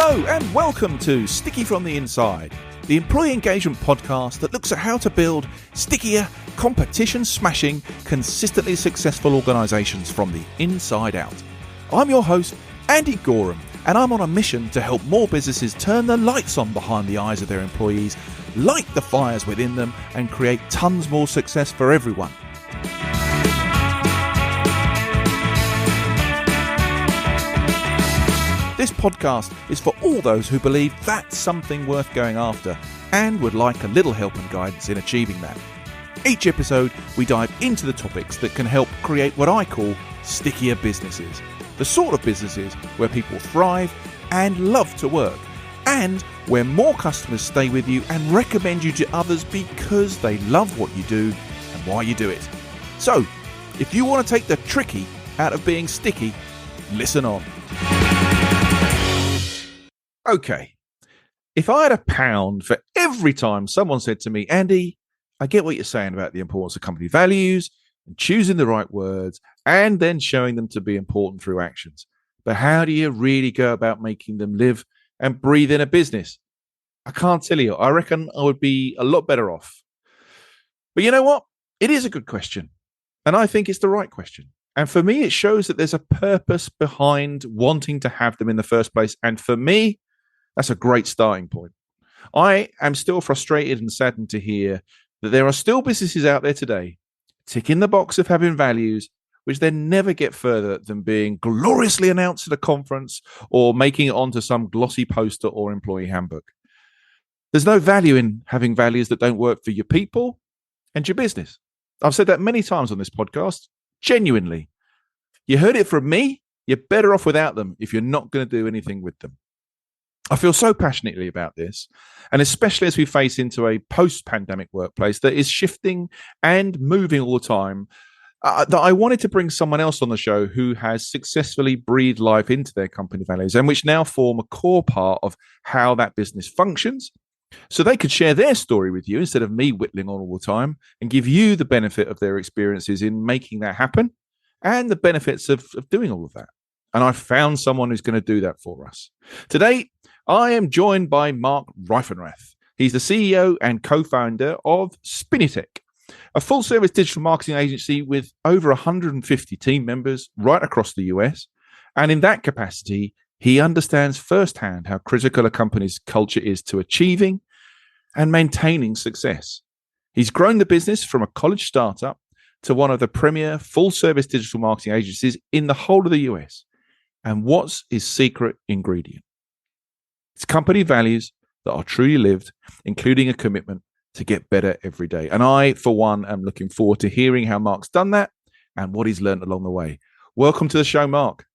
Hello and welcome to Sticky from the Inside, the employee engagement podcast that looks at how to build stickier, competition-smashing, consistently successful organisations from the inside out. I'm your host, Andy Gorham, and I'm on a mission to help more businesses turn the lights on behind the eyes of their employees, light the fires within them, and create tons more success for everyone. This podcast is for all those who believe that's something worth going after and would like a little help and guidance in achieving that. Each episode, we dive into the topics that can help create what I call stickier businesses. The sort of businesses where people thrive and love to work, and where more customers stay with you and recommend you to others because they love what you do and why you do it. So, if you want to take the tricky out of being sticky, listen on. Okay, if I had £1 for every time someone said to me, Andy, I get what you're saying about the importance of company values and choosing the right words and then showing them to be important through actions. But how do you really go about making them live and breathe in a business? I can't tell you. I reckon I would be a lot better off. But you know what? It is a good question. And I think it's the right question. And for me, it shows that there's a purpose behind wanting to have them in the first place. And for me, that's a great starting point. I am still frustrated and saddened to hear that there are still businesses out there today ticking the box of having values, which then never get further than being gloriously announced at a conference or making it onto some glossy poster or employee handbook. There's no value in having values that don't work for your people and your business. I've said that many times on this podcast. Genuinely. You heard it from me. You're better off without them if you're not going to do anything with them. I feel so passionately about this, and especially as we face into a post-pandemic workplace that is shifting and moving all the time, that I wanted to bring someone else on the show who has successfully breathed life into their company values and which now form a core part of how that business functions, so they could share their story with you instead of me whittling on all the time and give you the benefit of their experiences in making that happen and the benefits of doing all of that. And I found someone who's going to do that for us. Today, I am joined by Mark Reifenrath. He's the CEO and co-founder of Spinitech, a full-service digital marketing agency with over 150 team members right across the US. And in that capacity, he understands firsthand how critical a company's culture is to achieving and maintaining success. He's grown the business from a college startup to one of the premier full-service digital marketing agencies in the whole of the US. And what's his secret ingredient? It's company values that are truly lived, including a commitment to get better every day. And I, for one, am looking forward to hearing how Mark's done that and what he's learned along the way. Welcome to the show, Mark.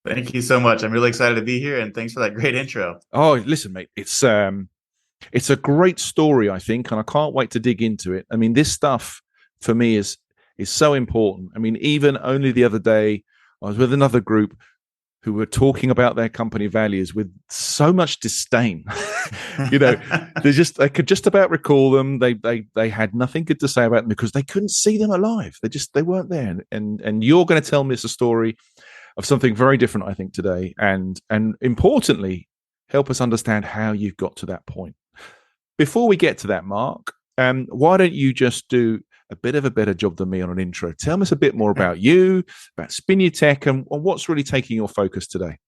Thank you so much. I'm really excited to be here, and thanks for that great intro. Oh, listen, mate, it's a great story, I think, and I can't wait to dig into it. I mean, this stuff for me is so important. I mean, even only the other day, I was with another group who were talking about their company values with so much disdain. They could just about recall them. They had nothing good to say about them because they couldn't see them alive. They weren't there. And you're going to tell me it's a story of something very different, I think, today. And importantly, help us understand how you've got to that point. Before we get to that, Mark, why don't you just do a bit of a better job than me on an intro? Tell us a bit more about you, about Spinitech, and what's really taking your focus today.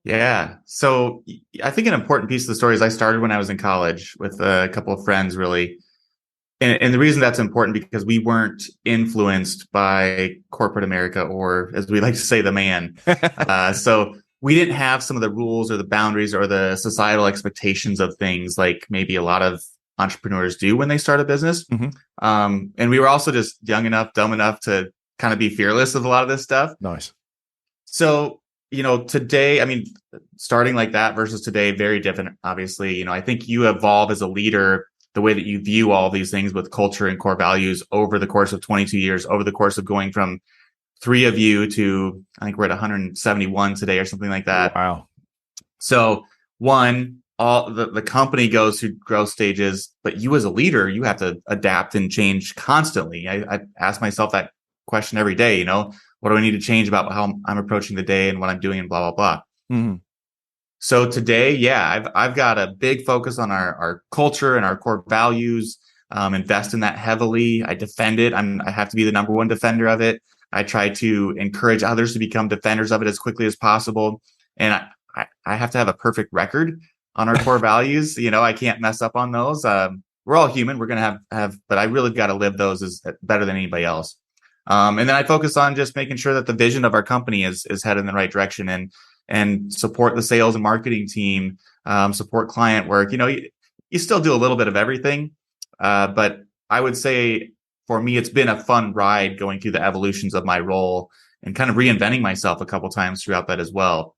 Yeah. So I think an important piece of the story is I started when I was in college with a couple of friends, really. And the reason that's important because we weren't influenced by corporate America, or as we like to say, the man. So we didn't have some of the rules or the boundaries or the societal expectations of things like maybe a lot of entrepreneurs do when they start a business. Mm-hmm. And we were also just young enough, dumb enough to kind of be fearless of a lot of this stuff. Nice. So, today, I mean, starting like that versus today, very different, obviously. I think you evolve as a leader, the way that you view all these things with culture and core values over the course of 22 years, over the course of going from 3 of you to, I think we're at 171 today or something like that. Wow. So one, all the company goes through growth stages, but you as a leader, you have to adapt and change constantly. I ask myself that question every day, what do I need to change about how I'm approaching the day and what I'm doing and blah, blah, blah. Mm-hmm. So today, yeah, I've got a big focus on our culture and our core values. Invest in that heavily. I defend it. I have to be the number one defender of it. I try to encourage others to become defenders of it as quickly as possible. And I have to have a perfect record on our core values. I can't mess up on those. We're all human. We're gonna but I really got to live those as better than anybody else. And then I focus on just making sure that the vision of our company is headed in the right direction and support the sales and marketing team, support client work. You still do a little bit of everything, but I would say for me, it's been a fun ride going through the evolutions of my role and kind of reinventing myself a couple times throughout that as well.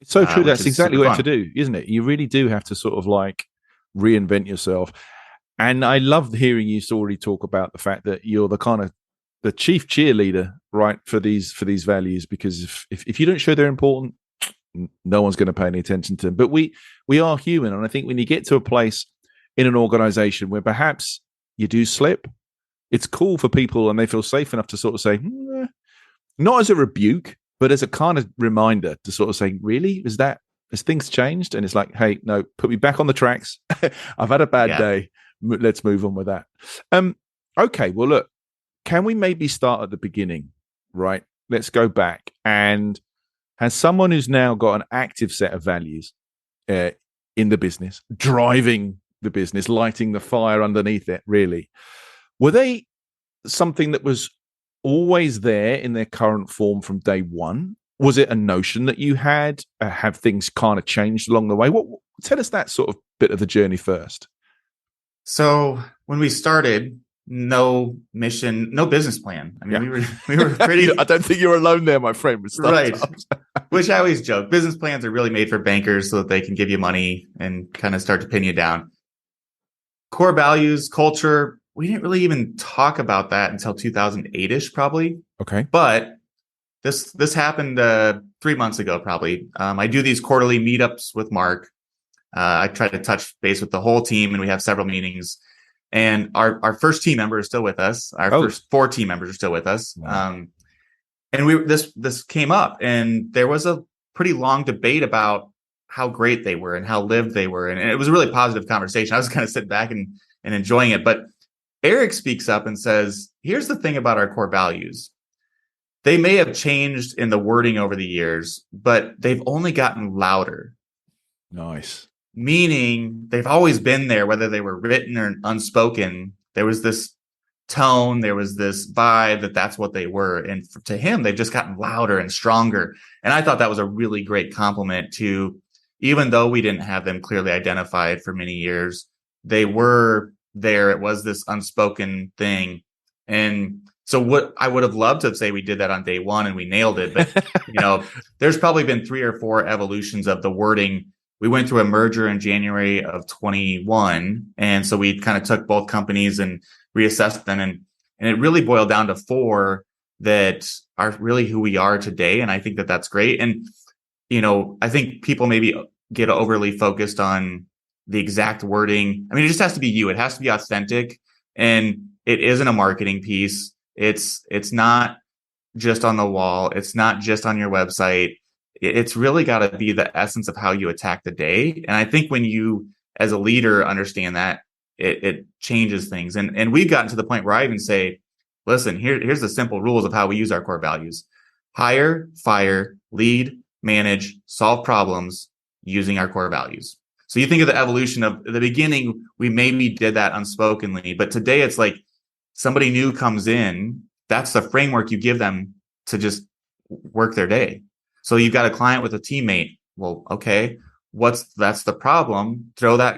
It's so true. Which That's is exactly super what you have fun. to do, isn't it? You really do have to sort of like reinvent yourself. And I loved hearing you already talk about the fact that you're the kind of the chief cheerleader, right, for these values, because if you don't show they're important, no one's going to pay any attention to them. But we are human, and I think when you get to a place in an organization where perhaps you do slip, it's cool for people and they feel safe enough to sort of say, not as a rebuke, but as a kind of reminder to sort of say, really, has things changed? And it's like, hey, no, put me back on the tracks. I've had a bad Yeah. day. Let's move on with that. Okay, well, look, can we maybe start at the beginning, right? Let's go back. And as someone who's now got an active set of values in the business, driving the business, lighting the fire underneath it, really, were they something that was always there in their current form from day one? Was it a notion that you had? Have things kind of changed along the way? Tell us that sort of bit of the journey first. So when we started, no mission, no business plan. I mean, Yeah. we were pretty I don't think you're alone there, my friend, with right. startups. Which I always joke. Business plans are really made for bankers so that they can give you money and kind of start to pin you down. Core values, culture, we didn't really even talk about that until 2008-ish, probably. Okay. But this happened 3 months ago, probably. I do these quarterly meetups with Mark. I try to touch base with the whole team, and we have several meetings. And our first team member is still with us. Our first 4 team members are still with us. Wow. And this came up, and there was a pretty long debate about how great they were and how lived they were. And it was a really positive conversation. I was kind of sitting back and enjoying it. But Eric speaks up and says, here's the thing about our core values. They may have changed in the wording over the years, but they've only gotten louder. Nice. Meaning they've always been there, whether they were written or unspoken. There was this tone, there was this vibe that's what they were. And to him, they've just gotten louder and stronger. And I thought that was a really great compliment to, even though we didn't have them clearly identified for many years, they were there. It was this unspoken thing. And so what I would have loved to say we did that on day one and we nailed it. But, there's probably been 3 or 4 evolutions of the wording. We went through a merger in January of 21. And so we kind of took both companies and reassessed them. And it really boiled down to 4 that are really who we are today. And I think that that's great. And, I think people maybe get overly focused on the exact wording. I mean, it just has to be you. It has to be authentic. And it isn't a marketing piece. It's not just on the wall. It's not just on your website. It's really got to be the essence of how you attack the day. And I think when you, as a leader, understand that, it changes things. And we've gotten to the point where I even say, listen, here's the simple rules of how we use our core values. Hire, fire, lead, manage, solve problems using our core values. So you think of the evolution of the beginning, we maybe did that unspokenly, but today it's like somebody new comes in. That's the framework you give them to just work their day. So you've got a client with a teammate. Well, okay, that's the problem.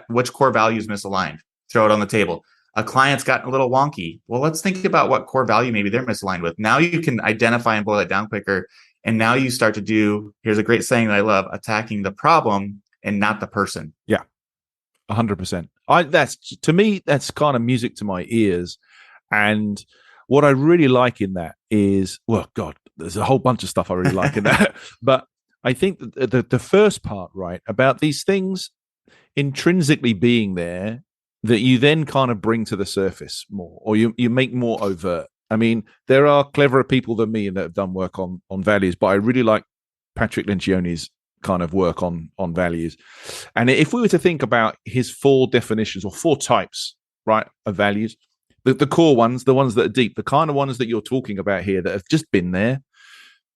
Which core value is misaligned? Throw it on the table. A client's gotten a little wonky. Well, let's think about what core value maybe they're misaligned with. Now you can identify and boil it down quicker. And now you start to do, here's a great saying that I love, attacking the problem and not the person. Yeah, 100%. To me, that's kind of music to my ears. And what I really like in that is, well, God, there's a whole bunch of stuff I really like in that. But I think that the first part, right, about these things intrinsically being there that you then kind of bring to the surface more, or you make more overt. I mean, there are cleverer people than me that have done work on values, but I really like Patrick Lencioni's kind of work on values. And if we were to think about his 4 definitions or 4 types, right, of values, the core ones, the ones that are deep, the kind of ones that you're talking about here that have just been there.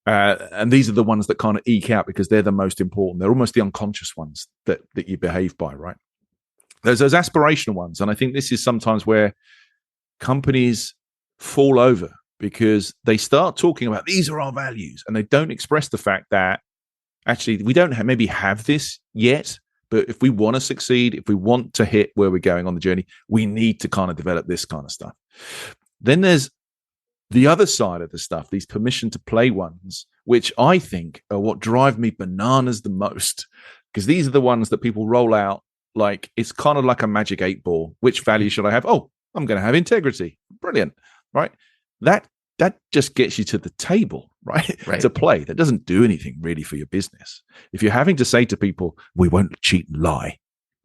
And these are the ones that kind of eke out because they're the most important. They're almost the unconscious ones that you behave by, right? There's those aspirational ones. And I think this is sometimes where companies fall over because they start talking about these are our values and they don't express the fact that actually we don't maybe have this yet, but if we want to succeed, if we want to hit where we're going on the journey, we need to kind of develop this kind of stuff. Then there's the other side of the stuff, these permission to play ones, which I think are what drive me bananas the most, because these are the ones that people roll out like it's kind of like a magic 8-ball. Which value should I have? Oh, I'm going to have integrity. Brilliant, right? That just gets you to the table, right? To play. That doesn't do anything really for your business. If you're having to say to people, we won't cheat and lie,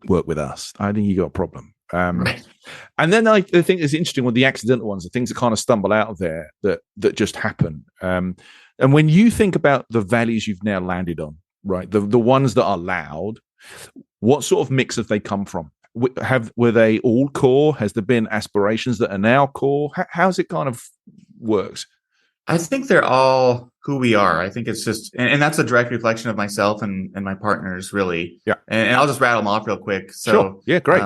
work with us, I think you got a problem. And then I think it's interesting with the accidental ones, the things that kind of stumble out of there that just happen. And when you think about the values you've now landed on, right, the ones that are loud, what sort of mix have they come from? Were they all core? Has there been aspirations that are now core? How's it kind of works? I think they're all who we are. I think it's just, and that's a direct reflection of myself and my partners, really. Yeah. And I'll just rattle them off real quick. So, sure. Yeah, great.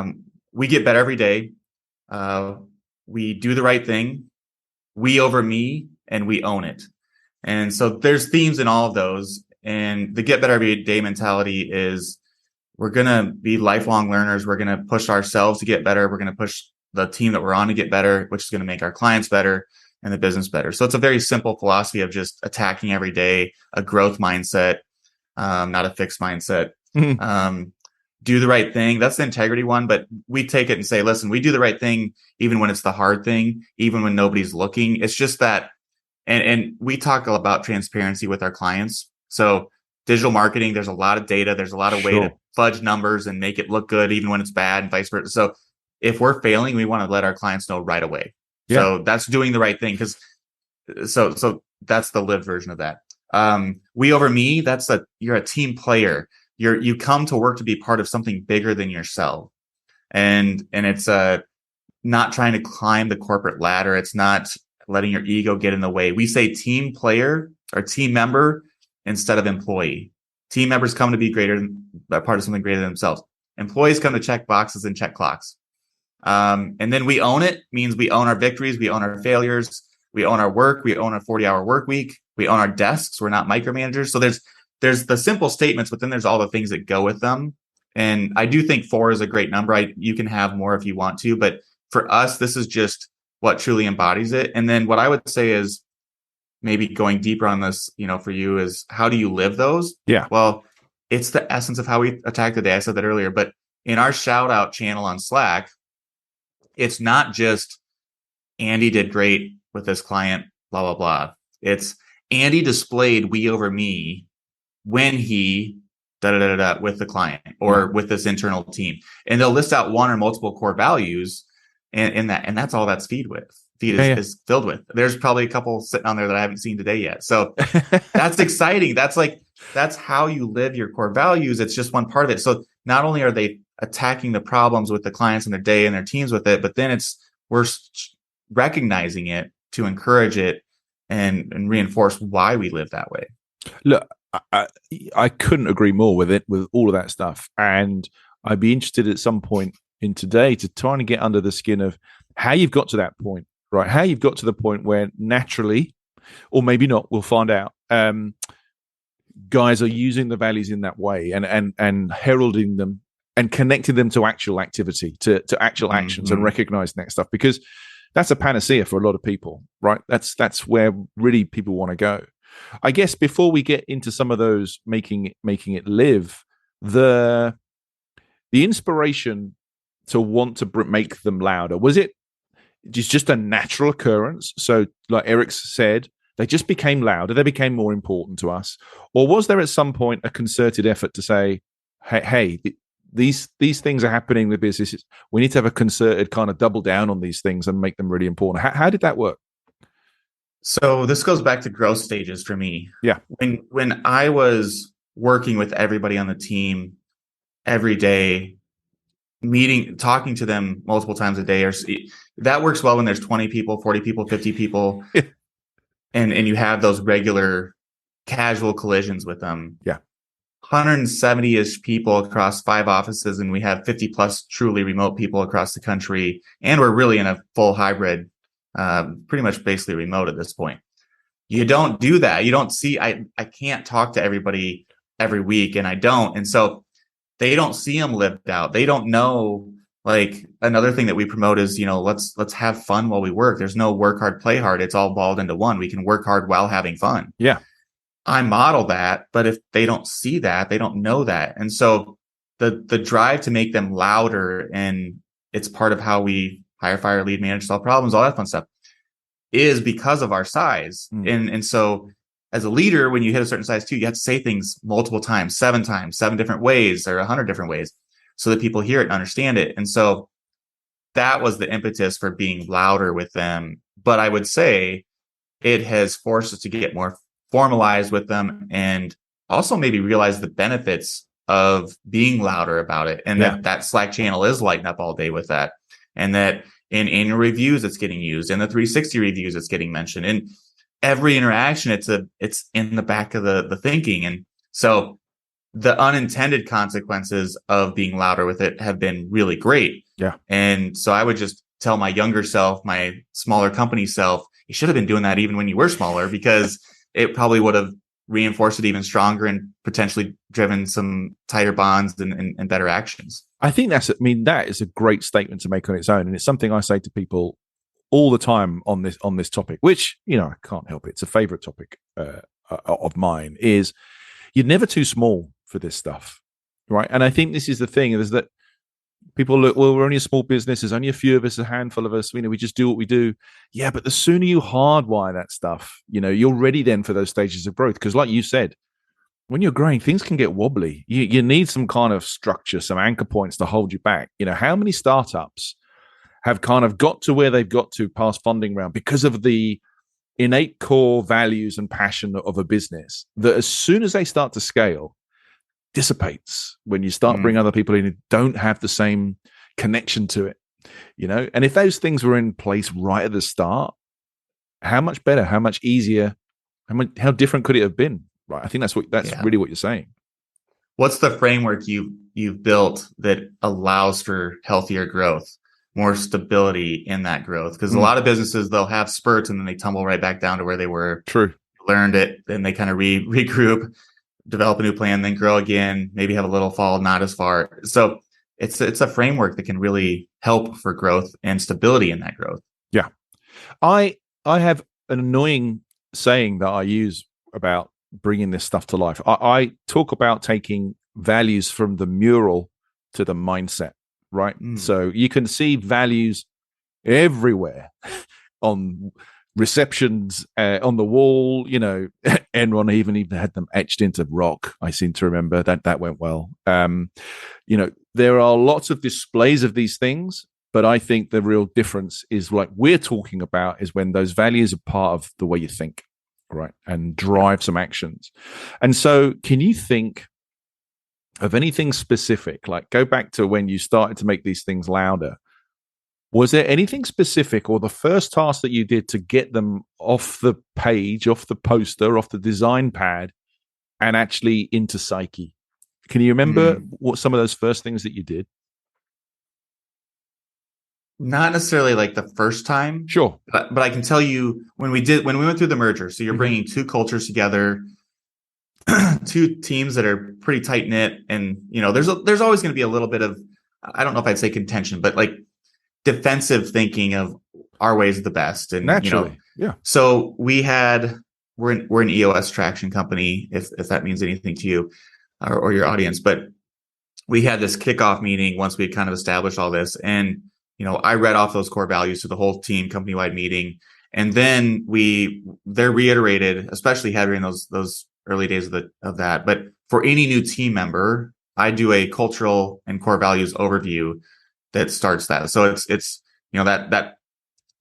We get better every day. We do the right thing. We over me, and we own it. And so there's themes in all of those. And the get better every day mentality is we're going to be lifelong learners. We're going to push ourselves to get better. We're going to push the team that we're on to get better, which is going to make our clients better and the business better. So it's a very simple philosophy of just attacking every day, a growth mindset, not a fixed mindset. Do the right thing. That's the integrity one, but we take it and say, listen, we do the right thing even when it's the hard thing, even when nobody's looking. It's just that, and we talk about transparency with our clients. So digital marketing, there's a lot of data. There's a lot of way to fudge numbers and make it look good even when it's bad and vice versa. So if we're failing, we want to let our clients know right away. Yeah. So that's doing the right thing. So that's the lived version of that. We over me, you're a team player. You come to work to be part of something bigger than yourself. And it's not trying to climb the corporate ladder. It's not letting your ego get in the way. We say team player or team member instead of employee. Team members come to be part of something greater than themselves. Employees come to check boxes and check clocks. And then we own it, means we own our victories, we own our failures, we own our work, we own our 40-hour work week, we own our desks, we're not micromanagers. So there's the simple statements, but then there's all the things that go with them. And I do think 4 is a great number. You can have more if you want to, but for us, this is just what truly embodies it. And then what I would say is maybe going deeper on this, for you is how do you live those? Yeah. Well, it's the essence of how we attack the day. I said that earlier, but in our shout out channel on Slack, it's not just Andy did great with this client, blah, blah, blah. It's Andy displayed we over me when he with the client or with this internal team. And they'll list out one or multiple core values and that's all that's feed is filled with. There's probably a couple sitting on there that I haven't seen today yet. So that's exciting. That's how you live your core values. It's just one part of it. So not only are they attacking the problems with the clients in their day and their teams with it, but then we're recognizing it to encourage it and reinforce why we live that way. Look, I couldn't agree more with all of that stuff. And I'd be interested at some point in today to try and get under the skin of how you've got to that point, right? How you've got to the point where naturally, or maybe not, we'll find out, guys are using the values in that way and heralding them and connecting them to actual activity, to actual actions and recognizing that stuff, because that's a panacea for a lot of people, right? That's where really people want to go. I guess before we get into some of those making it live, the inspiration to want to make them louder, was it just a natural occurrence? So like Eric said, they just became louder, they became more important to us, or was there at some point a concerted effort to say, hey, these things are happening with businesses, we need to have a concerted kind of double down on these things and make them really important? How did that work? So this goes back to growth stages for me. Yeah. When I was working with everybody on the team every day, talking to them multiple times a day, or that works well when there's 20 people, 40 people, 50 people, and you have those regular casual collisions with them. Yeah. 170-ish people across 5 offices, and we have 50 plus truly remote people across the country. And we're really in a full hybrid, pretty much basically remote at this point. You don't do that. You don't see, I can't talk to everybody every week, and I don't. And so they don't see them lived out. They don't know. Like, another thing that we promote is, let's have fun while we work. There's no work hard, play hard. It's all balled into one. We can work hard while having fun. Yeah. I model that, but if they don't see that, they don't know that. And so the drive to make them louder, and it's part of how we hire, fire, lead, manage, solve problems, all that fun stuff, is because of our size. And so as a leader, when you hit a certain size too, you have to say things multiple times, 7 different ways, or 100 different ways, so that people hear it and understand it. And so that was the impetus for being louder with them. But I would say it has forced us to get more formalized with them, and also maybe realize the benefits of being louder about it. And that Slack channel is lighting up all day with that. And that in annual reviews, it's getting used. In the 360 reviews, it's getting mentioned. In every interaction, it's in the back of the thinking. And so the unintended consequences of being louder with it have been really great. Yeah. And so I would just tell my younger self, my smaller company self, you should have been doing that even when you were smaller, because it probably would have reinforced it even stronger and potentially driven some tighter bonds and better actions. I think that is a great statement to make on its own. And it's something I say to people all the time on this topic, which, I can't help it. It's a favorite topic of mine, is you're never too small for this stuff. Right. And I think this is the thing, is that people look, well, we're only a small business. There's only a few of us, a handful of us. We just do what we do. Yeah, but the sooner you hardwire that stuff, you're ready then for those stages of growth. Because like you said, when you're growing, things can get wobbly. You need some kind of structure, some anchor points to hold you back. How many startups have kind of got to where they've got to past funding round because of the innate core values and passion of a business, that as soon as they start to scale, dissipates when you start bringing other people in who don't have the same connection to it, and if those things were in place right at the start, how much better, how much easier, how different could it have been? Right. I think that's really what you're saying. What's the framework you've built that allows for healthier growth, more stability in that growth? Because a lot of businesses, they'll have spurts and then they tumble right back down to where they were. True. Learned it, then they kind of regroup, develop a new plan, then grow again, maybe have a little fall, not as far. So it's a framework that can really help for growth and stability in that growth. Yeah. I have an annoying saying that I use about bringing this stuff to life. I talk about taking values from the mural to the mindset, right? So you can see values everywhere on receptions, on the wall. Enron even had them etched into rock. I seem to remember that went well. There are lots of displays of these things, but I think the real difference is, like we're talking about, is when those values are part of the way you think, right, and drive some actions. And so, can you think of anything specific? Like, go back to when you started to make these things louder. Was there anything specific, or the first task that you did to get them off the page, off the poster, off the design pad, and actually into psyche? Can you remember what some of those first things that you did? Not necessarily like the first time. Sure. But I can tell you when we went through the merger, so you're bringing two cultures together, two teams that are pretty tight knit. And, there's always going to be a little bit of, I don't know if I'd say contention, but like defensive thinking of our ways is the best. And naturally, yeah. So we're an EOS traction company, if that means anything to you or your audience. But we had this kickoff meeting once we had kind of established all this. And, I read off those core values to the whole team, company-wide meeting. And then they're reiterated, especially during those early days of that. But for any new team member, I do a cultural and core values overview that starts that. So it's that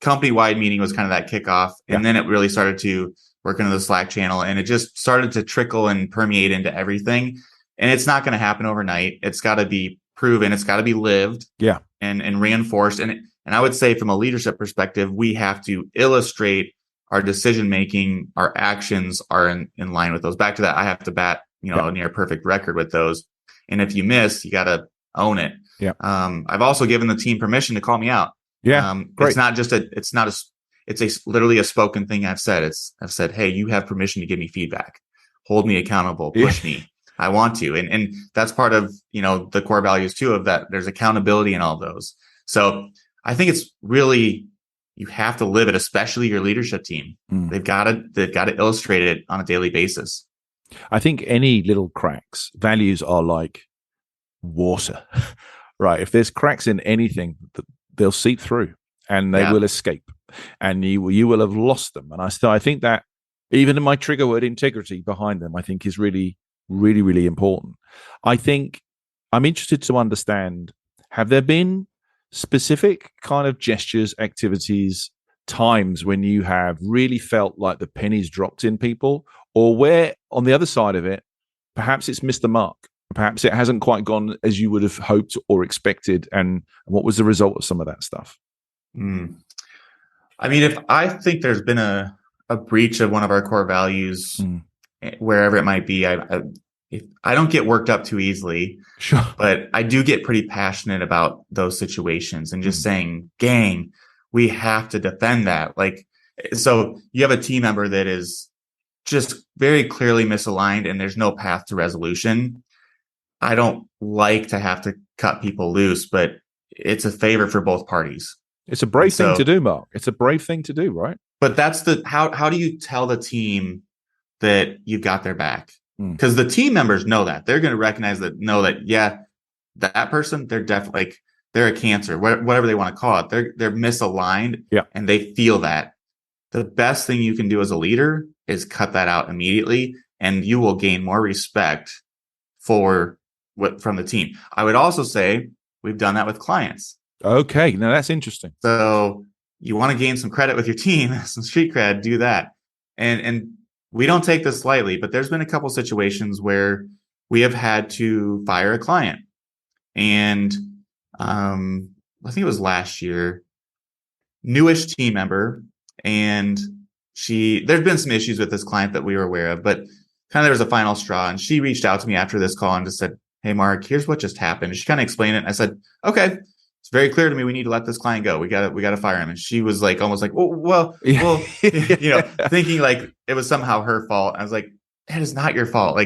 company-wide meeting was kind of that kickoff. And then it really started to work into the Slack channel, and it just started to trickle and permeate into everything. And it's not going to happen overnight. It's got to be proven. It's got to be lived and reinforced. And I would say from a leadership perspective, we have to illustrate our decision-making, our actions are in line with those. Back to that, I have to bat, a near perfect record with those. And if you miss, you got to own it. Yeah. I've also given the team permission to call me out. Yeah. Great. It's literally a spoken thing I've said. I've said, hey, you have permission to give me feedback, hold me accountable, push me. I want to. And that's part of, the core values too, of that there's accountability in all those. So I think it's really, you have to live it, especially your leadership team. They've got to illustrate it on a daily basis. I think any little cracks, values are like water, right? If there's cracks in anything, they'll seep through and they will escape, and you will have lost them. And I think that even in my trigger word, integrity behind them, I think is really, really, really important. I think I'm interested to understand, have there been specific kind of gestures, activities, times when you have really felt like the pennies dropped in people, or where on the other side of it, perhaps it's missed the mark? Perhaps it hasn't quite gone as you would have hoped or expected. And what was the result of some of that stuff? I mean, if I think there's been a breach of one of our core values, wherever it might be, I don't get worked up too easily, sure, but I do get pretty passionate about those situations and just saying, gang, we have to defend that. Like, so you have a team member that is just very clearly misaligned and there's no path to resolution. I don't like to have to cut people loose, but it's a favor for both parties. It's a brave thing to do, Mark. It's a brave thing to do, right? But that's how do you tell the team that you've got their back? Because the team members know that. They're going to recognize that, that person, they're definitely like, they're a cancer, whatever they want to call it. They're misaligned, and they feel that. The best thing you can do as a leader is cut that out immediately, and you will gain more respect from the team. I would also say we've done that with clients. Okay, now that's interesting. So you want to gain some credit with your team, some street cred, do that. And we don't take this lightly, but there's been a couple situations where we have had to fire a client. And I think it was last year, newish team member, and there'd been some issues with this client that we were aware of, but kind of there was a final straw, and she reached out to me after this call and just said, hey, Mark, here's what just happened. She kind of explained it. And I said, okay, it's very clear to me. We need to let this client go. We got to fire him. And she was like, almost like, well, thinking like it was somehow her fault. I was like, that is not your fault.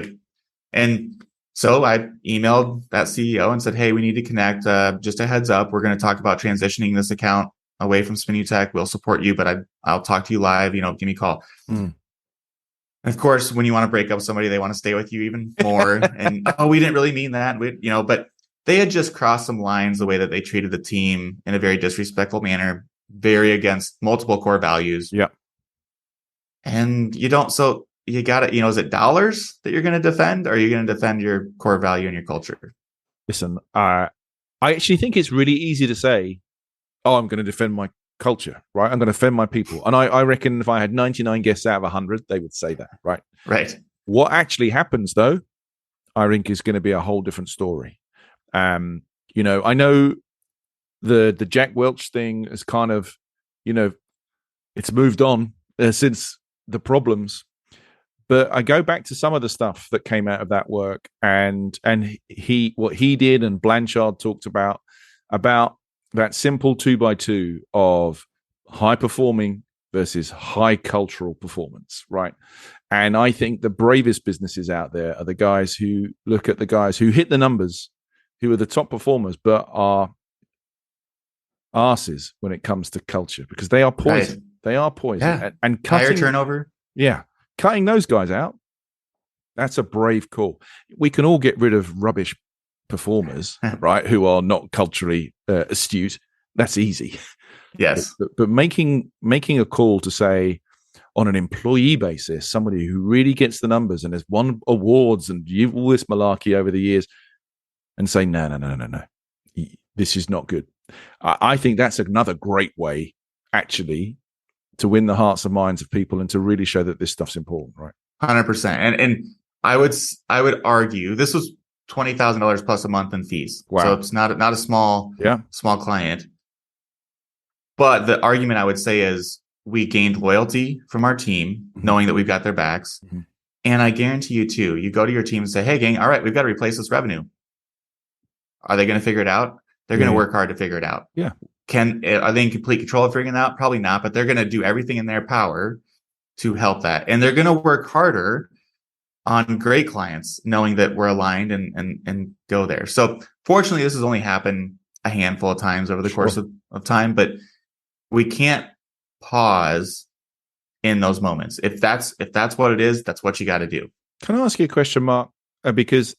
And so I emailed that CEO and said, hey, we need to connect. Just a heads up. We're going to talk about transitioning this account away from Spinutech. We'll support you, but I'll talk to you live, give me a call. Of course, when you want to break up with somebody, they want to stay with you even more. And, we didn't really mean that. But they had just crossed some lines the way that they treated the team in a very disrespectful manner, very against multiple core values. Yeah. And you got to, is it dollars that you're going to defend, or are you going to defend your core value and your culture? Listen, I actually think it's really easy to say, I'm going to defend my culture, right? I'm going to defend my people. And I reckon if I had 99 guests out of 100, they would say that, right? Right. What actually happens, though, I think is going to be a whole different story. I know the Jack Welch thing is kind of, it's moved on since the problems. But I go back to some of the stuff that came out of that work, and what he did and Blanchard talked about that simple 2x2 of high performing versus high cultural performance, right? And I think the bravest businesses out there are the guys who look at the guys who hit the numbers, who are the top performers, but are arses when it comes to culture, because they are poison. Right. They are poison. Yeah. And higher turnover. Yeah. Cutting those guys out, that's a brave call. We can all get rid of rubbish performers, right, who are not culturally astute. That's easy. Yes. But making a call to say, on an employee basis, somebody who really gets the numbers and has won awards and you've all this malarkey over the years, and say, no, this is not good. I think that's another great way actually to win the hearts and minds of people and to really show that this stuff's important, right? 100%. And I would argue this was $20,000 plus a month in fees. Wow. So it's not a small client. But the argument I would say is we gained loyalty from our team, knowing that we've got their backs. Mm-hmm. And I guarantee you too, you go to your team and say, hey gang, all right, we've got to replace this revenue. Are they going to figure it out? They're going to work hard to figure it out. Yeah. Are they in complete control of figuring it out? Probably not, but they're going to do everything in their power to help that. And they're going to work harder on great clients, knowing that we're aligned and go there. So fortunately, this has only happened a handful of times over the course of time, but we can't pause in those moments. If that's what it is, that's what you got to do. Can I ask you a question, Mark? Because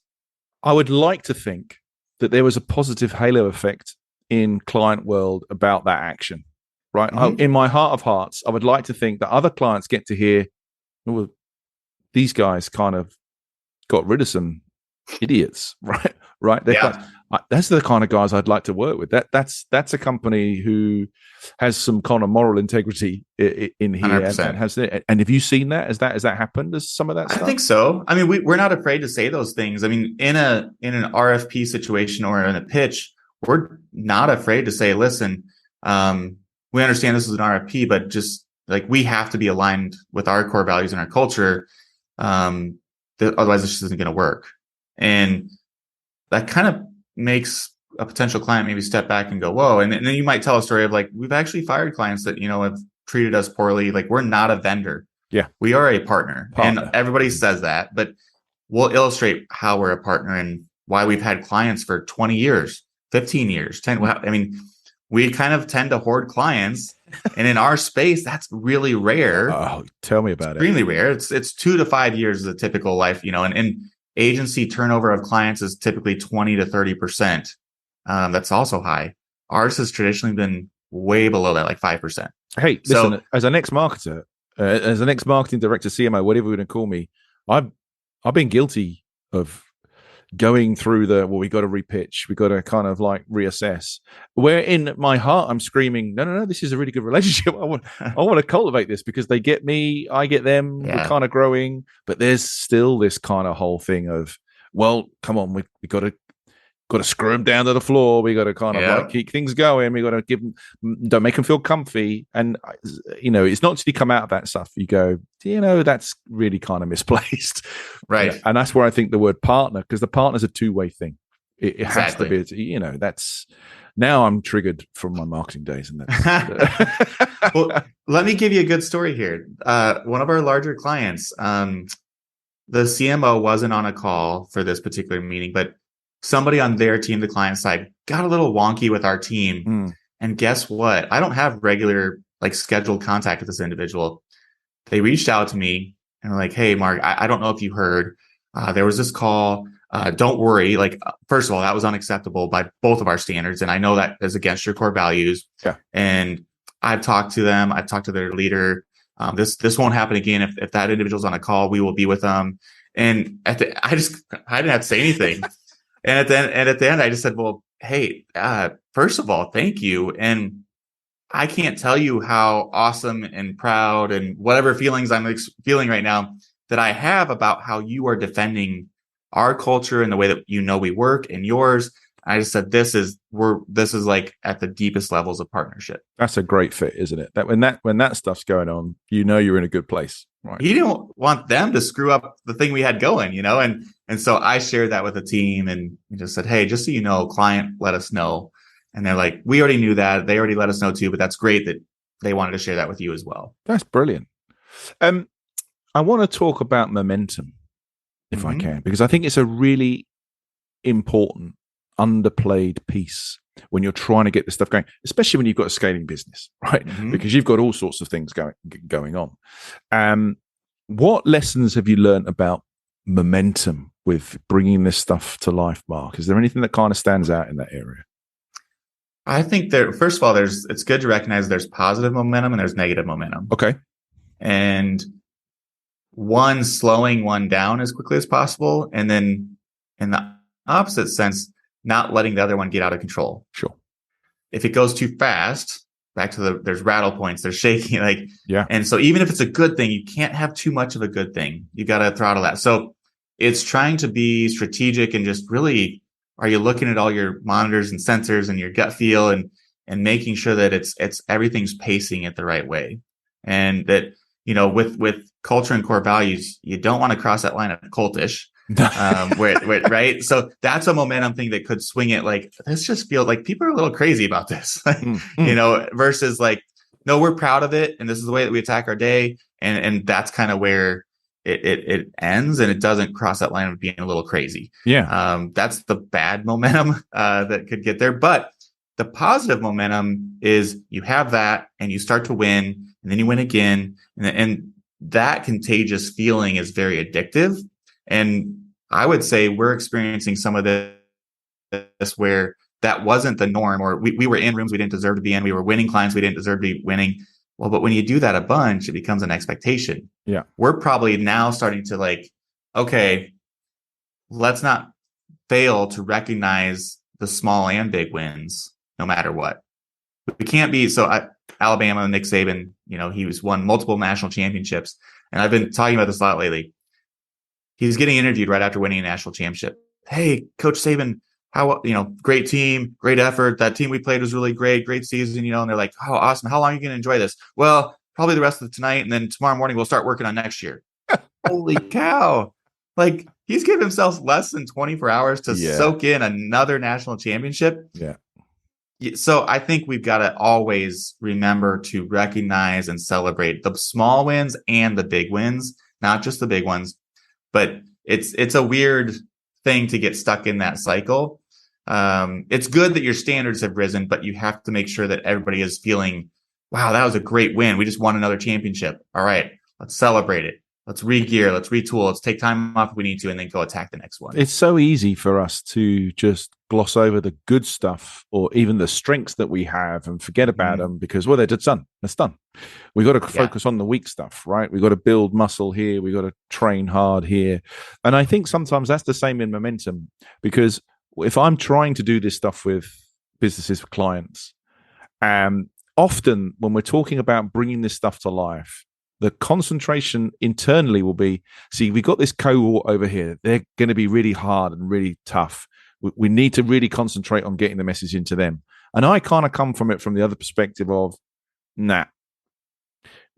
I would like to think that there was a positive halo effect in client world about that action, right? Mm-hmm. In my heart of hearts, I would like to think that other clients get to hear, well, these guys kind of got rid of some idiots, right? Right? That's the kind of guys I'd like to work with. That's a company who has some kind of moral integrity in here, and has it. And have you seen that? Has that happened? Has some of that stuff? I think so. I mean, we're not afraid to say those things. I mean, in an RFP situation or in a pitch, we're not afraid to say, listen, we understand this is an RFP, but just like we have to be aligned with our core values and our culture. Otherwise this just isn't going to work. And that kind of makes a potential client maybe step back and go, whoa. And then you might tell a story of like, we've actually fired clients that, have treated us poorly. Like we're not a vendor. Yeah. We are a partner. And everybody says that, but we'll illustrate how we're a partner and why we've had clients for 20 years, 15 years, 10. I mean, we kind of tend to hoard clients. And in our space, that's really rare. Oh, tell me about Extremely rare. It's 2 to 5 years is a typical life, and agency turnover of clients is typically 20 to 30%. That's also high. Ours has traditionally been way below that, like 5%. Hey, listen, as an ex-marketer, as an ex-marketing director, CMO, whatever we're going to call me, I've been guilty of going through we got to repitch, we got to kind of like reassess, where in my heart I'm screaming, no, this is a really good relationship. I want to cultivate this because they get me, I get them. We're kind of growing, but there's still this kind of whole thing of, well, come on, we got to screw them down to the floor. We got to kind of like keep things going. We got to give them, don't make them feel comfy. And it's not until you come out of that stuff you go, that's really kind of misplaced, right? And that's where I think the word partner, because the partner's a two-way thing. It has to be. That's now I'm triggered from my marketing days, and that's. Well, let me give you a good story here. One of our larger clients, the CMO wasn't on a call for this particular meeting, but somebody on their team, the client side, got a little wonky with our team. And guess what? I don't have regular, like, scheduled contact with this individual. They reached out to me and were like, hey, Mark, I don't know if you heard. There was this call. Don't worry. Like, first of all, that was unacceptable by both of our standards. And I know that is against your core values. Yeah. And I've talked to them. I've talked to their leader. This won't happen again. If that individual's on a call, we will be with them. And I didn't have to say anything. And at the end, I just said, well, hey, first of all, thank you. And I can't tell you how awesome and proud and whatever feelings I'm feeling right now that I have about how you are defending our culture and the way that we work and yours. I just said, this is like at the deepest levels of partnership. That's a great fit, isn't it? That when that stuff's going on, you're in a good place. Right. He didn't want them to screw up the thing we had going, and so I shared that with the team and just said, hey, just so you know, client let us know. And they're like, we already knew that. They already let us know too, but that's great that they wanted to share that with you as well. That's brilliant. I want to talk about momentum, if I can, because I think it's a really important underplayed piece when you're trying to get this stuff going, especially when you've got a scaling business, right? Because you've got all sorts of things going on. What lessons have you learned about momentum with bringing this stuff to life, Mark? Is there anything that kind of stands out in that area? I think first of all, it's good to recognize there's positive momentum and there's negative momentum. Okay. And one slowing one down as quickly as possible. And then in the opposite sense, not letting the other one get out of control. Sure. If it goes too fast, back to there's rattle points, there's shaking, like, Yeah. and so even if it's a good thing, you can't have too much of a good thing. You got to throttle that. So it's trying to be strategic and just really, are you looking at all your monitors and sensors and your gut feel and making sure that it's everything's pacing it the right way. And that, with culture and core values, you don't want to cross that line of cultish. Where right. So that's a momentum thing that could swing it. Like, this just feels like people are a little crazy about this, versus like, no, we're proud of it. And this is the way that we attack our day. And that's kind of where it ends, and it doesn't cross that line of being a little crazy. Yeah. That's the bad momentum, that could get there. But the positive momentum is you have that and you start to win, and then you win again. And that contagious feeling is very addictive. And I would say we're experiencing some of this where that wasn't the norm, or we were in rooms we didn't deserve to be in. We were winning clients we didn't deserve to be winning. Well, but when you do that a bunch, it becomes an expectation. Yeah. We're probably now starting to like, okay, let's not fail to recognize the small and big wins, no matter what. We can't be Alabama, Nick Saban, he's won multiple national championships. And I've been talking about this a lot lately. He's getting interviewed right after winning a national championship. Hey, Coach Saban, how, great team, great effort. That team we played was really great season, and they're like, oh, awesome. How long are you going to enjoy this? Well, probably the rest of tonight. And then tomorrow morning, we'll start working on next year. Holy cow. Like, he's given himself less than 24 hours to soak in another national championship. Yeah. So I think we've got to always remember to recognize and celebrate the small wins and the big wins, not just the big ones. But it's a weird thing to get stuck in that cycle. It's good that your standards have risen, but you have to make sure that everybody is feeling, wow, that was a great win. We just won another championship. All right, let's celebrate it. Let's re-gear, let's retool, let's take time off if we need to, and then go attack the next one. It's so easy for us to just gloss over the good stuff or even the strengths that we have and forget about them because, well, they're done. It's done. We got to focus on the weak stuff, right? We got to build muscle here. We got to train hard here. And I think sometimes that's the same in momentum, because if I'm trying to do this stuff with businesses, for clients, often when we're talking about bringing this stuff to life, the concentration internally will be, see, we got this cohort over here. They're going to be really hard and really tough. We need to really concentrate on getting the message into them. And I kind of come from it from the other perspective of, nah,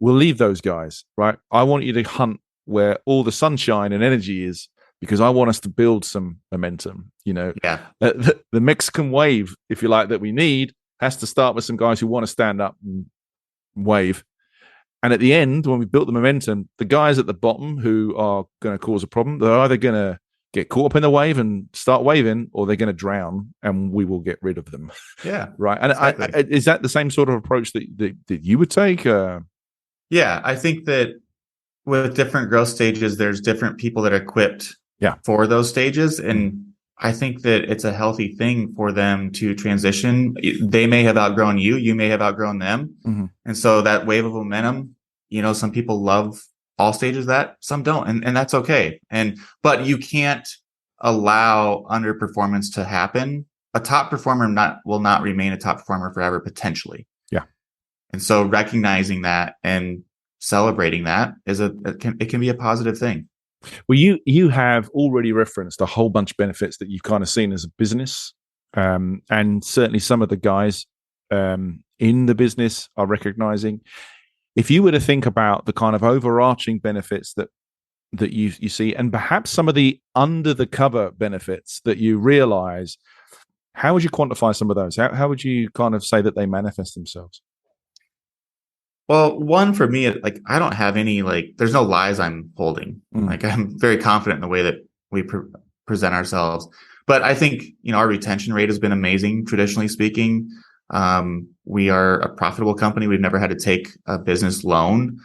we'll leave those guys, right? I want you to hunt where all the sunshine and energy is, because I want us to build some momentum. The Mexican wave, if you like, that we need has to start with some guys who want to stand up and wave. And at the end, when we built the momentum, the guys at the bottom who are going to cause a problem, they're either going to get caught up in the wave and start waving, or they're going to drown, and we will get rid of them. Yeah. Right. And exactly. Is that the same sort of approach that you would take? Yeah, I think that with different growth stages, there's different people that are equipped for those stages. And I think that it's a healthy thing for them to transition. They may have outgrown you. You may have outgrown them. Mm-hmm. And so that wave of momentum, some people love all stages of that, some don't. And that's okay. But you can't allow underperformance to happen. A top performer will not remain a top performer forever, potentially. Yeah. And so recognizing that and celebrating that it can be a positive thing. Well, you have already referenced a whole bunch of benefits that you've kind of seen as a business, and certainly some of the guys in the business are recognizing. If you were to think about the kind of overarching benefits that you see, and perhaps some of the under the cover benefits that you realize, how would you quantify some of those? How would you kind of say that they manifest themselves? Well, one, for me, like, I don't have any, there's no lies I'm holding. Like, I'm very confident in the way that we present ourselves. But I think, our retention rate has been amazing, traditionally speaking. We are a profitable company. We've never had to take a business loan.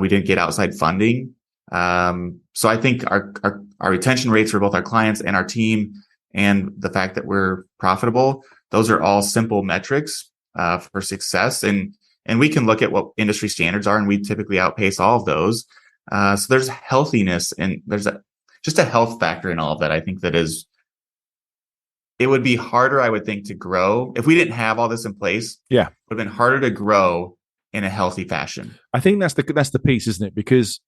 We didn't get outside funding. So I think our retention rates for both our clients and our team, and the fact that we're profitable, those are all simple metrics for success. And we can look at what industry standards are, and we typically outpace all of those. So there's healthiness, and there's just a health factor in all of that. I think that is it would be harder, I would think, to grow if we didn't have all this in place. Yeah. It would have been harder to grow in a healthy fashion. I think that's the piece, isn't it? Because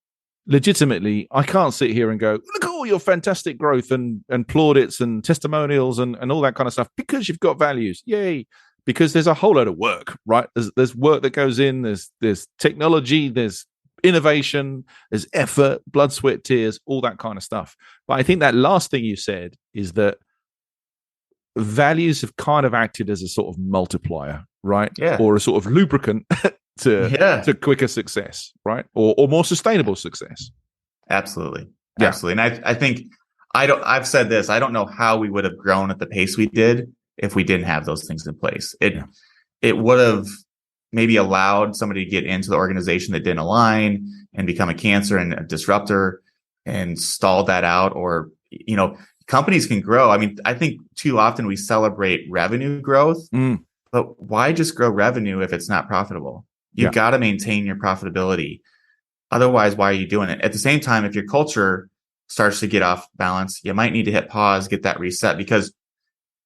legitimately, I can't sit here and go, look at all your fantastic growth and plaudits and testimonials and all that kind of stuff because you've got values. Yay. Because there's a whole load of work, right? There's work that goes in, there's technology, there's innovation, there's effort, blood, sweat, tears, all that kind of stuff. But I think that last thing you said is that values have kind of acted as a sort of multiplier, right? Yeah. Or a sort of lubricant to quicker success, right? Or more sustainable success. Absolutely. Yeah. Absolutely. And I think I've said this, I don't know how we would have grown at the pace we did if we didn't have those things in place. It would have maybe allowed somebody to get into the organization that didn't align and become a cancer and a disruptor and stalled that out. Or, companies can grow. I mean, I think too often we celebrate revenue growth, but why just grow revenue if it's not profitable? You've got to maintain your profitability. Otherwise, why are you doing it? At the same time, if your culture starts to get off balance, you might need to hit pause, get that reset, because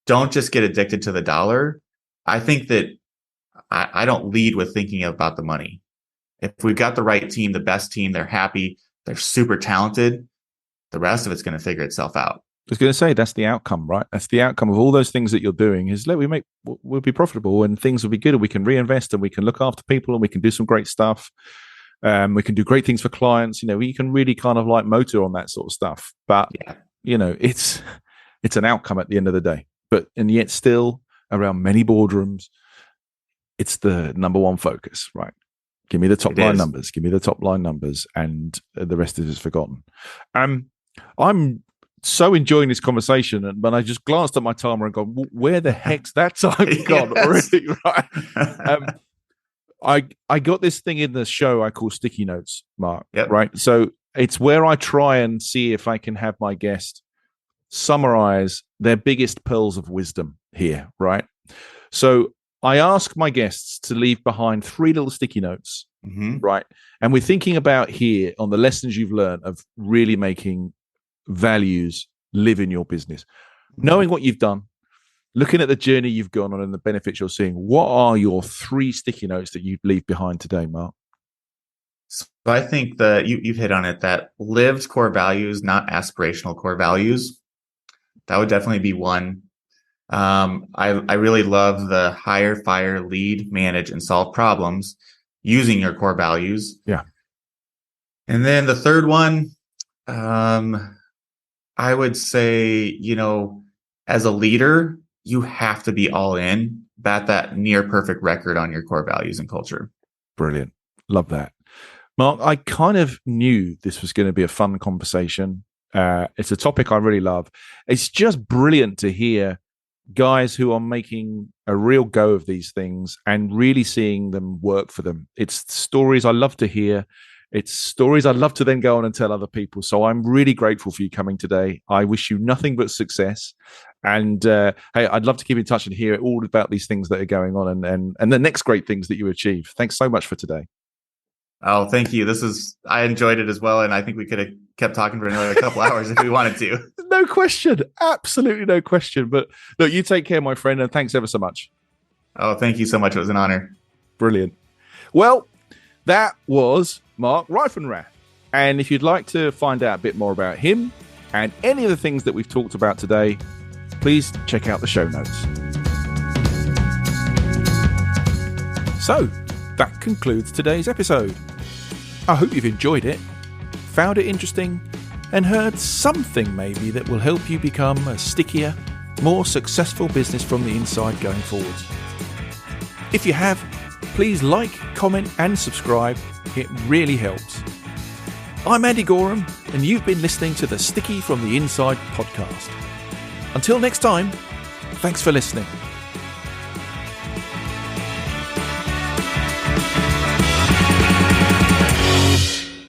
don't just get addicted to the dollar. I think that I don't lead with thinking about the money. If we've got the right team, the best team, they're happy, they're super talented, the rest of it's going to figure itself out. I was going to say, that's the outcome, right? That's the outcome of all those things that you're doing is we'll be profitable and things will be good and we can reinvest and we can look after people and we can do some great stuff. We can do great things for clients. We can really kind of like motor on that sort of stuff. But, it's an outcome at the end of the day. And yet still around many boardrooms, it's the number one focus, right? Give me the top line numbers. Give me the top line numbers, and the rest is forgotten. I'm so enjoying this conversation, but I just glanced at my timer and gone, where the heck's that time gone already? Right? I got this thing in the show I call sticky notes, Mark. Yep. Right? So it's where I try and see if I can have my guest summarize their biggest pearls of wisdom here, right? So I ask my guests to leave behind 3 little sticky notes, right? And we're thinking about here on the lessons you've learned of really making values live in your business. Knowing what you've done, looking at the journey you've gone on and the benefits you're seeing, what are your 3 sticky notes that you'd leave behind today, Mark? So I think that you've hit on it, that lived core values, not aspirational core values. That would definitely be one. I really love the hire, fire, lead, manage, and solve problems using your core values. Yeah. And then the third one, I would say, as a leader, you have to be all in, bat that near perfect record on your core values and culture. Brilliant. Love that. Mark, I kind of knew this was going to be a fun conversation. It's a topic I really love. It's just brilliant to hear guys who are making a real go of these things and really seeing them work for them. It's stories I love to hear. It's stories I'd love to then go on and tell other people. So I'm really grateful for you coming today. I wish you nothing but success. And hey, I'd love to keep in touch and hear all about these things that are going on and the next great things that you achieve. Thanks so much for today. Oh, thank you. I enjoyed it as well. And I think we could have kept talking for another couple hours if we wanted to. No question. Absolutely no question. But look, you take care, my friend. And thanks ever so much. Oh, thank you so much. It was an honor. Brilliant. Well, that was Mark Reifenrath. And if you'd like to find out a bit more about him and any of the things that we've talked about today, please check out the show notes. So, that concludes today's episode. I hope you've enjoyed it, found it interesting, and heard something maybe that will help you become a stickier, more successful business from the inside going forwards. If you have, please like, comment, and subscribe. It really helps. I'm Andy Gorham, and you've been listening to the Sticky from the Inside podcast. Until next time, thanks for listening.